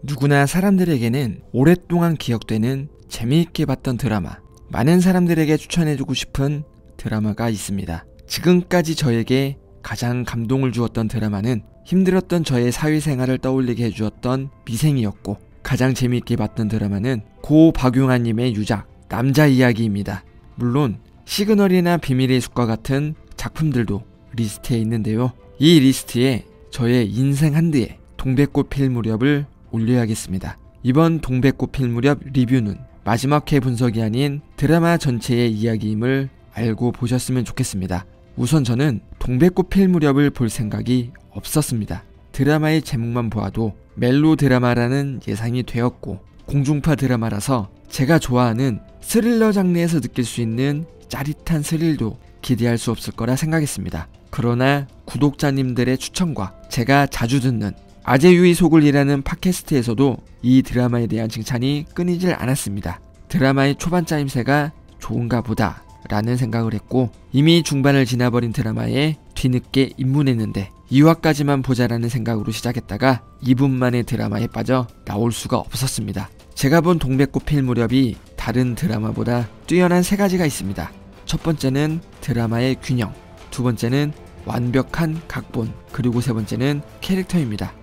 누구나 사람들에게는 오랫동안 기억되는 재미있게 봤던 드라마, 많은 사람들에게 추천해주고 싶은 드라마가 있습니다. 지금까지 저에게 가장 감동을 주었던 드라마는 힘들었던 저의 사회생활을 떠올리게 해주었던 미생이었고, 가장 재미있게 봤던 드라마는 고 박용환님의 유작 남자 이야기입니다. 물론 시그널이나 비밀의 숲과 같은 작품들도 리스트에 있는데요. 이 리스트에 저의 인생 한드의 동백꽃 필 무렵을 올려야겠습니다. 이번 동백꽃 필 무렵 리뷰는 마지막 회 분석이 아닌 드라마 전체의 이야기임을 알고 보셨으면 좋겠습니다. 우선 저는 동백꽃 필 무렵을 볼 생각이 없었습니다. 드라마의 제목만 보아도 멜로 드라마라는 예상이 되었고, 공중파 드라마라서 제가 좋아하는 스릴러 장르에서 느낄 수 있는 짜릿한 스릴도 기대할 수 없을 거라 생각했습니다. 그러나 구독자님들의 추천과 제가 자주 듣는 아재유의 소굴이라는 팟캐스트에서도 이 드라마에 대한 칭찬이 끊이질 않았습니다. 드라마의 초반 짜임새가 좋은가 보다 라는 생각을 했고, 이미 중반을 지나버린 드라마에 뒤늦게 입문했는데 2화까지만 보자라는 생각으로 시작했다가 2분 만에 드라마에 빠져 나올 수가 없었습니다. 제가 본 동백꽃 필 무렵이 다른 드라마보다 뛰어난 3가지가 있습니다. 첫 번째는 드라마의 균형, 두 번째는 완벽한 각본, 그리고 세 번째는 캐릭터입니다.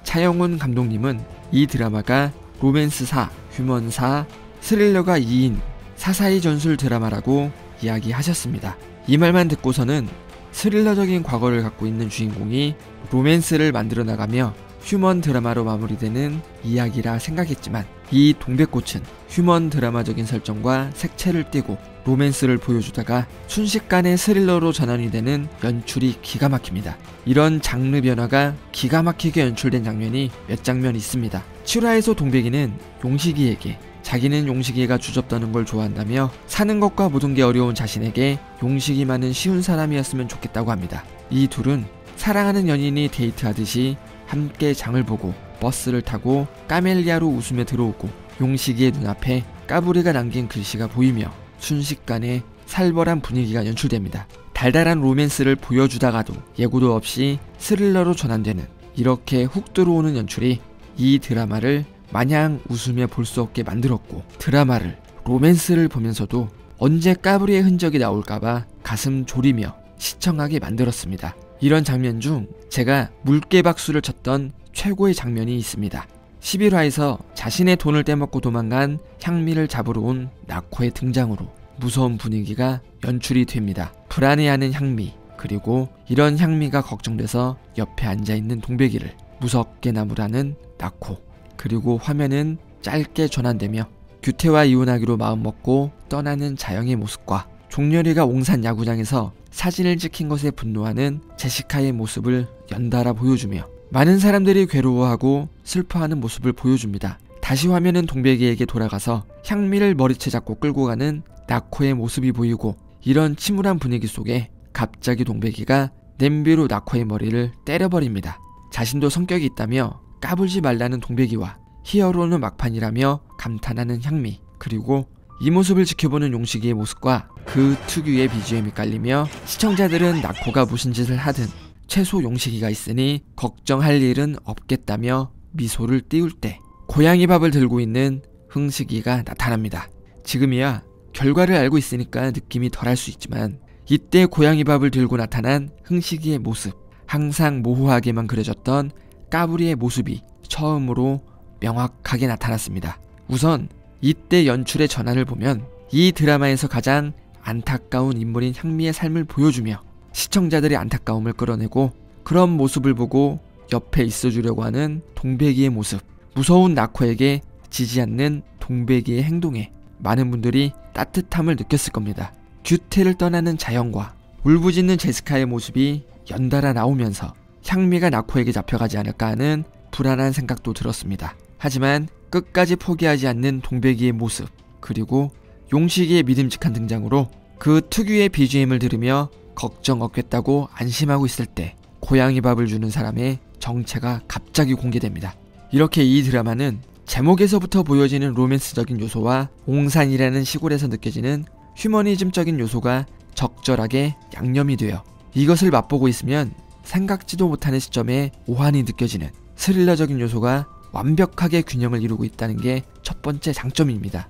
차영훈 감독님은 이 드라마가 로맨스사, 휴먼사, 스릴러가 2인 사사의 전술 드라마라고 이야기하셨습니다. 이 말만 듣고서는 스릴러적인 과거를 갖고 있는 주인공이 로맨스를 만들어 나가며 휴먼 드라마로 마무리되는 이야기라 생각했지만, 이 동백꽃은 휴먼 드라마적인 설정과 색채를 띠고 로맨스를 보여주다가 순식간에 스릴러로 전환이 되는 연출이 기가 막힙니다. 이런 장르 변화가 기가 막히게 연출된 장면이 몇 장면 있습니다. 7화에서 동백이는 용식이에게 자기는 용식이가 주접 떠는 걸 좋아한다며 사는 것과 모든 게 어려운 자신에게 용식이만은 쉬운 사람이었으면 좋겠다고 합니다. 이 둘은 사랑하는 연인이 데이트하듯이 함께 장을 보고 버스를 타고 까멜리아로 웃으며 들어오고, 용식이의 눈앞에 까불이가 남긴 글씨가 보이며 순식간에 살벌한 분위기가 연출됩니다. 달달한 로맨스를 보여주다가도 예고도 없이 스릴러로 전환되는, 이렇게 훅 들어오는 연출이 이 드라마를 마냥 웃으며 볼 수 없게 만들었고, 드라마를 로맨스를 보면서도 언제 까불이의 흔적이 나올까봐 가슴 졸이며 시청하게 만들었습니다. 이런 장면 중 제가 물개박수를 쳤던 최고의 장면이 있습니다. 11화에서 자신의 돈을 떼먹고 도망간 향미를 잡으러 온 나코의 등장으로 무서운 분위기가 연출이 됩니다. 불안해하는 향미, 그리고 이런 향미가 걱정돼서 옆에 앉아있는 동백이를 무섭게 나무라는 나코, 그리고 화면은 짧게 전환되며 규태와 이혼하기로 마음먹고 떠나는 자영의 모습과 종렬이가 옹산 야구장에서 사진을 찍힌 것에 분노하는 제시카의 모습을 연달아 보여주며 많은 사람들이 괴로워하고 슬퍼하는 모습을 보여줍니다. 다시 화면은 동백이에게 돌아가서 향미를 머리채 잡고 끌고 가는 나코의 모습이 보이고, 이런 침울한 분위기 속에 갑자기 동백이가 냄비로 나코의 머리를 때려버립니다. 자신도 성격이 있다며 까불지 말라는 동백이와 히어로는 막판이라며 감탄하는 향미, 그리고 이 모습을 지켜보는 용식이의 모습과 그 특유의 BGM이 깔리며 시청자들은 나코가 무슨 짓을 하든 최소 용식이가 있으니 걱정할 일은 없겠다며 미소를 띄울 때 고양이 밥을 들고 있는 흥식이가 나타납니다. 지금이야 결과를 알고 있으니까 느낌이 덜할 수 있지만, 이때 고양이 밥을 들고 나타난 흥식이의 모습, 항상 모호하게만 그려졌던 까불이의 모습이 처음으로 명확하게 나타났습니다. 우선 이때 연출의 전환을 보면 이 드라마에서 가장 안타까운 인물인 향미의 삶을 보여주며 시청자들의 안타까움을 끌어내고, 그런 모습을 보고 옆에 있어주려고 하는 동백이의 모습, 무서운 나코에게 지지 않는 동백이의 행동에 많은 분들이 따뜻함을 느꼈을 겁니다. 규태를 떠나는 자영과 울부짖는 제시카의 모습이 연달아 나오면서 향미가 나코에게 잡혀가지 않을까 하는 불안한 생각도 들었습니다. 하지만 끝까지 포기하지 않는 동백이의 모습, 그리고 용식이의 믿음직한 등장으로 그 특유의 BGM을 들으며 걱정 없겠다고 안심하고 있을 때 고양이 밥을 주는 사람의 정체가 갑자기 공개됩니다. 이렇게 이 드라마는 제목에서부터 보여지는 로맨스적인 요소와 옹산이라는 시골에서 느껴지는 휴머니즘적인 요소가 적절하게 양념이 되어 이것을 맛보고 있으면 생각지도 못하는 시점에 오한이 느껴지는 스릴러적인 요소가 완벽하게 균형을 이루고 있다는 게 첫 번째 장점입니다.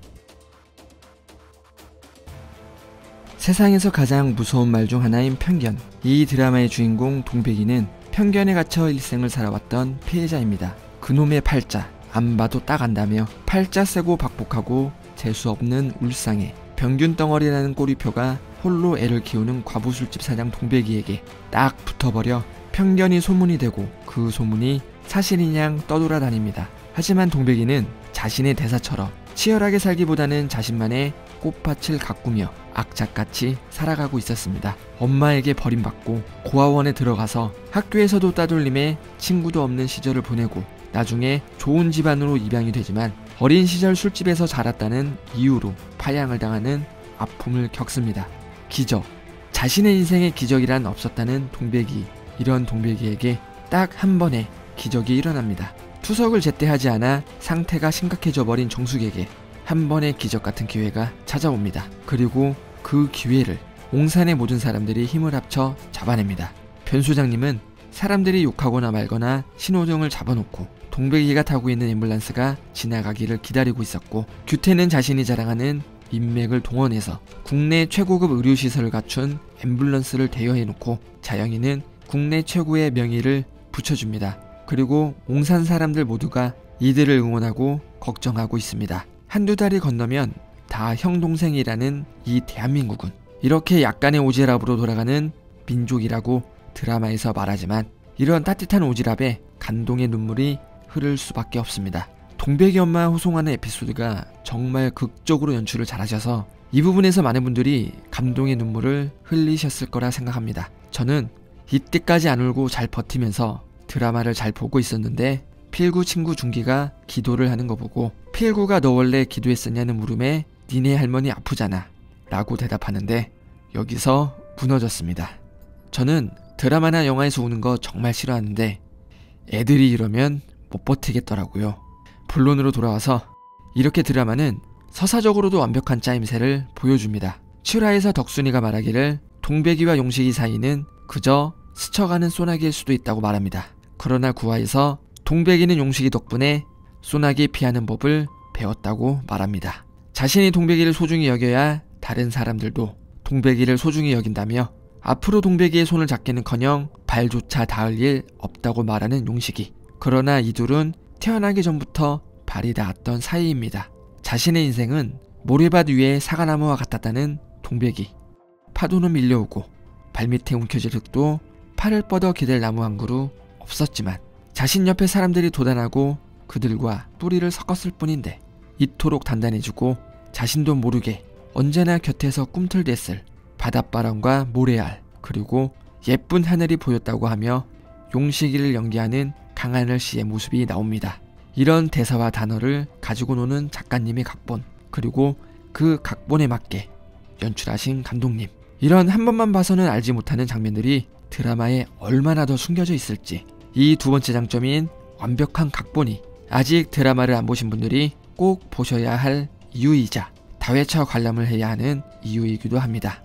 세상에서 가장 무서운 말 중 하나인 편견. 이 드라마의 주인공 동백이는 편견에 갇혀 일생을 살아왔던 피해자입니다. 그놈의 팔자 안 봐도 딱 안다며 팔자 세고 박복하고 재수없는 울상에 병균 덩어리라는 꼬리표가 홀로 애를 키우는 과부술집 사장 동백이에게 딱 붙어버려 편견이 소문이 되고 그 소문이 사실이냥 떠돌아다닙니다. 하지만 동백이는 자신의 대사처럼 치열하게 살기보다는 자신만의 꽃밭을 가꾸며 악착같이 살아가고 있었습니다. 엄마에게 버림받고 고아원에 들어가서 학교에서도 따돌림에 친구도 없는 시절을 보내고 나중에 좋은 집안으로 입양이 되지만 어린 시절 술집에서 자랐다는 이유로 파양을 당하는 아픔을 겪습니다. 기적. 자신의 인생에 기적이란 없었다는 동백이. 이런 동백이에게 딱 한 번의 기적이 일어납니다. 투석을 제때 하지 않아 상태가 심각해져 버린 정숙에게 한 번의 기적 같은 기회가 찾아옵니다. 그리고 그 기회를 옹산의 모든 사람들이 힘을 합쳐 잡아냅니다. 변 소장님은 사람들이 욕하거나 말거나 신호등을 잡아놓고 동백이가 타고 있는 앰뷸런스가 지나가기를 기다리고 있었고, 규태는 자신이 자랑하는 인맥을 동원해서 국내 최고급 의료시설을 갖춘 앰뷸런스를 대여해놓고 자영이는 국내 최고의 명의를 붙여줍니다. 그리고 옹산 사람들 모두가 이들을 응원하고 걱정하고 있습니다. 한두 달이 건너면 다 형 동생이라는 이 대한민국은 이렇게 약간의 오지랖으로 돌아가는 민족이라고 드라마에서 말하지만 이런 따뜻한 오지랖에 감동의 눈물이 흐를 수밖에 없습니다. 동백이 엄마 호송하는 에피소드가 정말 극적으로 연출을 잘하셔서 이 부분에서 많은 분들이 감동의 눈물을 흘리셨을 거라 생각합니다. 저는 이때까지 안 울고 잘 버티면서 드라마를 잘 보고 있었는데 필구 친구 준기가 기도를 하는 거 보고 필구가 너 원래 기도했었냐는 물음에 니네 할머니 아프잖아 라고 대답하는데 여기서 무너졌습니다. 저는 드라마나 영화에서 우는 거 정말 싫어하는데 애들이 이러면 못 버티겠더라고요. 본론으로 돌아와서 이렇게 드라마는 서사적으로도 완벽한 짜임새를 보여줍니다. 7화에서 덕순이가 말하기를 동백이와 용식이 사이는 그저 스쳐가는 소나기일 수도 있다고 말합니다. 그러나 9화에서 동백이는 용식이 덕분에 소나기 피하는 법을 배웠다고 말합니다. 자신이 동백이를 소중히 여겨야 다른 사람들도 동백이를 소중히 여긴다며 앞으로 동백이의 손을 잡기는커녕 발조차 닿을 일 없다고 말하는 용식이. 그러나 이 둘은 태어나기 전부터 발이 닿았던 사이입니다. 자신의 인생은 모래밭 위에 사과나무와 같았다는 동백이. 파도는 밀려오고 발밑에 움켜질 흙도 팔을 뻗어 기댈 나무 한 그루 없었지만 자신 옆에 사람들이 도단하고 그들과 뿌리를 섞었을 뿐인데 이토록 단단해지고 자신도 모르게 언제나 곁에서 꿈틀댔을 바닷바람과 모래알 그리고 예쁜 하늘이 보였다고 하며 용식이를 연기하는 강하늘 씨의 모습이 나옵니다. 이런 대사와 단어를 가지고 노는 작가님의 각본, 그리고 그 각본에 맞게 연출하신 감독님. 이런 한 번만 봐서는 알지 못하는 장면들이 드라마에 얼마나 더 숨겨져 있을지, 이 두 번째 장점인 완벽한 각본이 아직 드라마를 안 보신 분들이 꼭 보셔야 할 이유이자 다회차 관람을 해야 하는 이유이기도 합니다.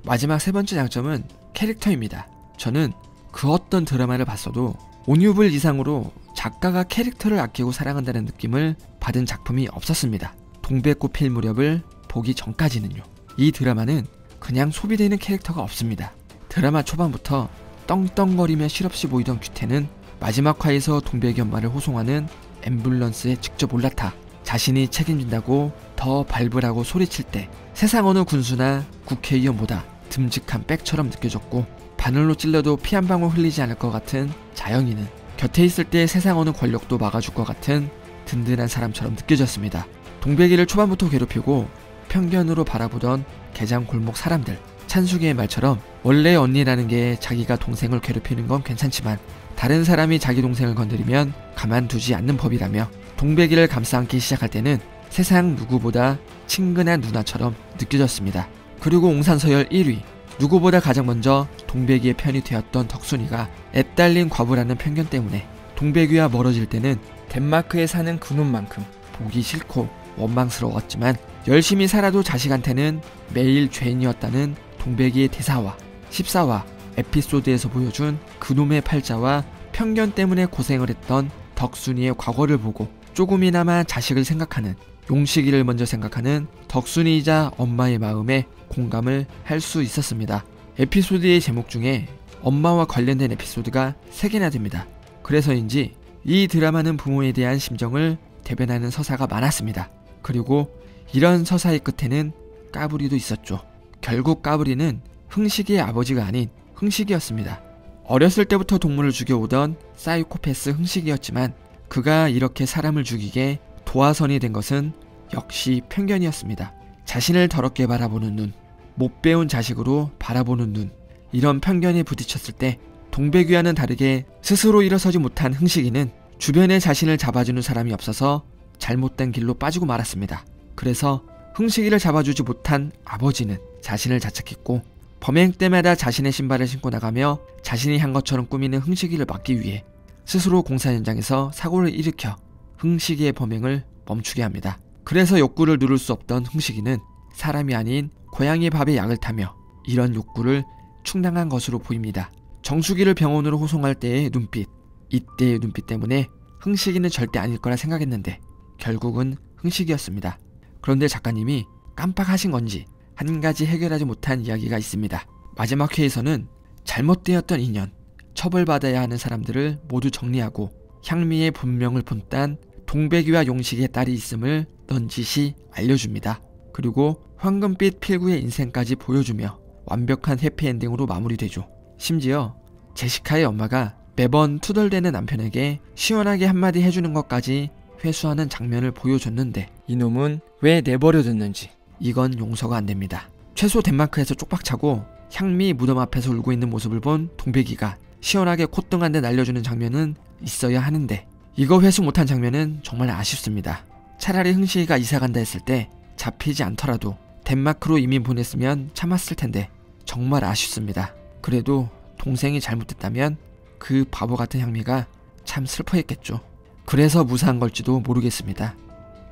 마지막 세 번째 장점은 캐릭터입니다. 저는 그 어떤 드라마를 봤어도 온유불 이상으로 작가가 캐릭터를 아끼고 사랑한다는 느낌을 받은 작품이 없었습니다. 동백꽃 필 무렵을 보기 전까지는요. 이 드라마는 그냥 소비되는 캐릭터가 없습니다. 드라마 초반부터 떵떵거리며 실없이 보이던 규태는 마지막 화에서 동백이 엄마를 호송하는 앰뷸런스에 직접 올라타 자신이 책임진다고 더 밟으라고 소리칠 때 세상 어느 군수나 국회의원보다 듬직한 백처럼 느껴졌고, 바늘로 찔러도 피 한 방울 흘리지 않을 것 같은 자영이는 곁에 있을 때 세상 어느 권력도 막아줄 것 같은 든든한 사람처럼 느껴졌습니다. 동백이를 초반부터 괴롭히고 편견으로 바라보던 개장 골목 사람들, 찬숙이의 말처럼 원래 언니라는 게 자기가 동생을 괴롭히는 건 괜찮지만 다른 사람이 자기 동생을 건드리면 가만두지 않는 법이라며 동백이를 감싸안기 시작할 때는 세상 누구보다 친근한 누나처럼 느껴졌습니다. 그리고 옹산서열 1위, 누구보다 가장 먼저 동백이의 편이 되었던 덕순이가 애딸린 과부라는 편견 때문에 동백이와 멀어질 때는 덴마크에 사는 그놈만큼 보기 싫고 원망스러웠지만 열심히 살아도 자식한테는 매일 죄인이었다는 동백이의 대사와 14화 에피소드에서 보여준 그놈의 팔자와 편견 때문에 고생을 했던 덕순이의 과거를 보고 조금이나마 자식을 생각하는, 용식이를 먼저 생각하는 덕순이이자 엄마의 마음에 공감을 할 수 있었습니다. 에피소드의 제목 중에 엄마와 관련된 에피소드가 3개나 됩니다. 그래서인지 이 드라마는 부모에 대한 심정을 대변하는 서사가 많았습니다. 그리고 이런 서사의 끝에는 까불이도 있었죠. 결국 까불이는 흥식이의 아버지가 아닌 흥식이었습니다. 어렸을 때부터 동물을 죽여오던 사이코패스 흥식이었지만 그가 이렇게 사람을 죽이게 도화선이 된 것은 역시 편견이었습니다. 자신을 더럽게 바라보는 눈, 못 배운 자식으로 바라보는 눈, 이런 편견에 부딪혔을 때 동백이와는 다르게 스스로 일어서지 못한 흥식이는 주변에 자신을 잡아주는 사람이 없어서 잘못된 길로 빠지고 말았습니다. 그래서 흥식이를 잡아주지 못한 아버지는 자신을 자책했고 범행 때마다 자신의 신발을 신고 나가며 자신이 한 것처럼 꾸미는 흥식이를 막기 위해 스스로 공사 현장에서 사고를 일으켜 흥식이의 범행을 멈추게 합니다. 그래서 욕구를 누를 수 없던 흥식이는 사람이 아닌 고양이 밥에 약을 타며 이런 욕구를 충당한 것으로 보입니다. 정수기를 병원으로 호송할 때의 눈빛, 이때의 눈빛 때문에 흥식이는 절대 아닐 거라 생각했는데 결국은 흥식이었습니다. 그런데 작가님이 깜빡하신 건지 한 가지 해결하지 못한 이야기가 있습니다. 마지막 회에서는 잘못되었던 인연, 처벌받아야 하는 사람들을 모두 정리하고 향미의 본명을 본딴 동백이와 용식의 딸이 있음을 넌지시 알려줍니다. 그리고 황금빛 필구의 인생까지 보여주며 완벽한 해피엔딩으로 마무리되죠. 심지어 제시카의 엄마가 매번 투덜대는 남편에게 시원하게 한마디 해주는 것까지 회수하는 장면을 보여줬는데 이놈은 왜 내버려뒀는지 이건 용서가 안됩니다. 최소 덴마크에서 쪽박차고 향미 무덤 앞에서 울고 있는 모습을 본 동백이가 시원하게 콧등 한 대 날려주는 장면은 있어야 하는데 이거 회수 못한 장면은 정말 아쉽습니다. 차라리 흥식이가 이사간다 했을 때 잡히지 않더라도 덴마크로 이민 보냈으면 참았을 텐데 정말 아쉽습니다. 그래도 동생이 잘못했다면 그 바보 같은 향미가 참 슬퍼했겠죠. 그래서 무사한 걸지도 모르겠습니다.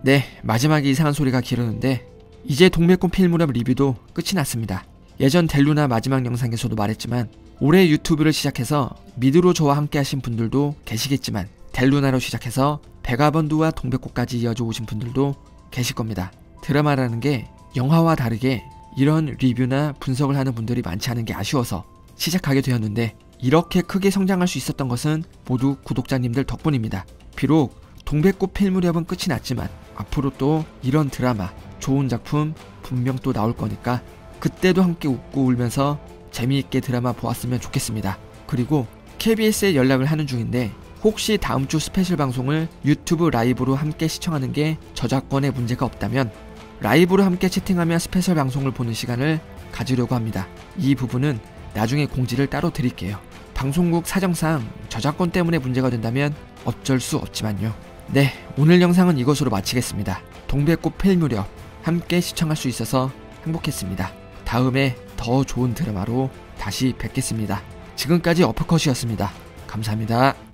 네, 마지막에 이상한 소리가 기르는데 이제 동백꽃 필 무렵 리뷰도 끝이 났습니다. 예전 델루나 마지막 영상에서도 말했지만 올해 유튜브를 시작해서 미드로 저와 함께 하신 분들도 계시겠지만 델루나로 시작해서 베가번드와 동백꽃까지 이어져 오신 분들도 계실 겁니다. 드라마라는 게 영화와 다르게 이런 리뷰나 분석을 하는 분들이 많지 않은 게 아쉬워서 시작하게 되었는데 이렇게 크게 성장할 수 있었던 것은 모두 구독자님들 덕분입니다. 비록 동백꽃 필 무렵은 끝이 났지만 앞으로 또 이런 드라마, 좋은 작품 분명 또 나올 거니까 그때도 함께 웃고 울면서 재미있게 드라마 보았으면 좋겠습니다. 그리고 KBS에 연락을 하는 중인데 혹시 다음주 스페셜 방송을 유튜브 라이브로 함께 시청하는 게 저작권에 문제가 없다면 라이브로 함께 채팅하며 스페셜 방송을 보는 시간을 가지려고 합니다. 이 부분은 나중에 공지를 따로 드릴게요. 방송국 사정상 저작권 때문에 문제가 된다면 어쩔 수 없지만요. 네, 오늘 영상은 이것으로 마치겠습니다. 동백꽃 필 무렵 함께 시청할 수 있어서 행복했습니다. 다음에 더 좋은 드라마로 다시 뵙겠습니다. 지금까지 어퍼컷이었습니다. 감사합니다.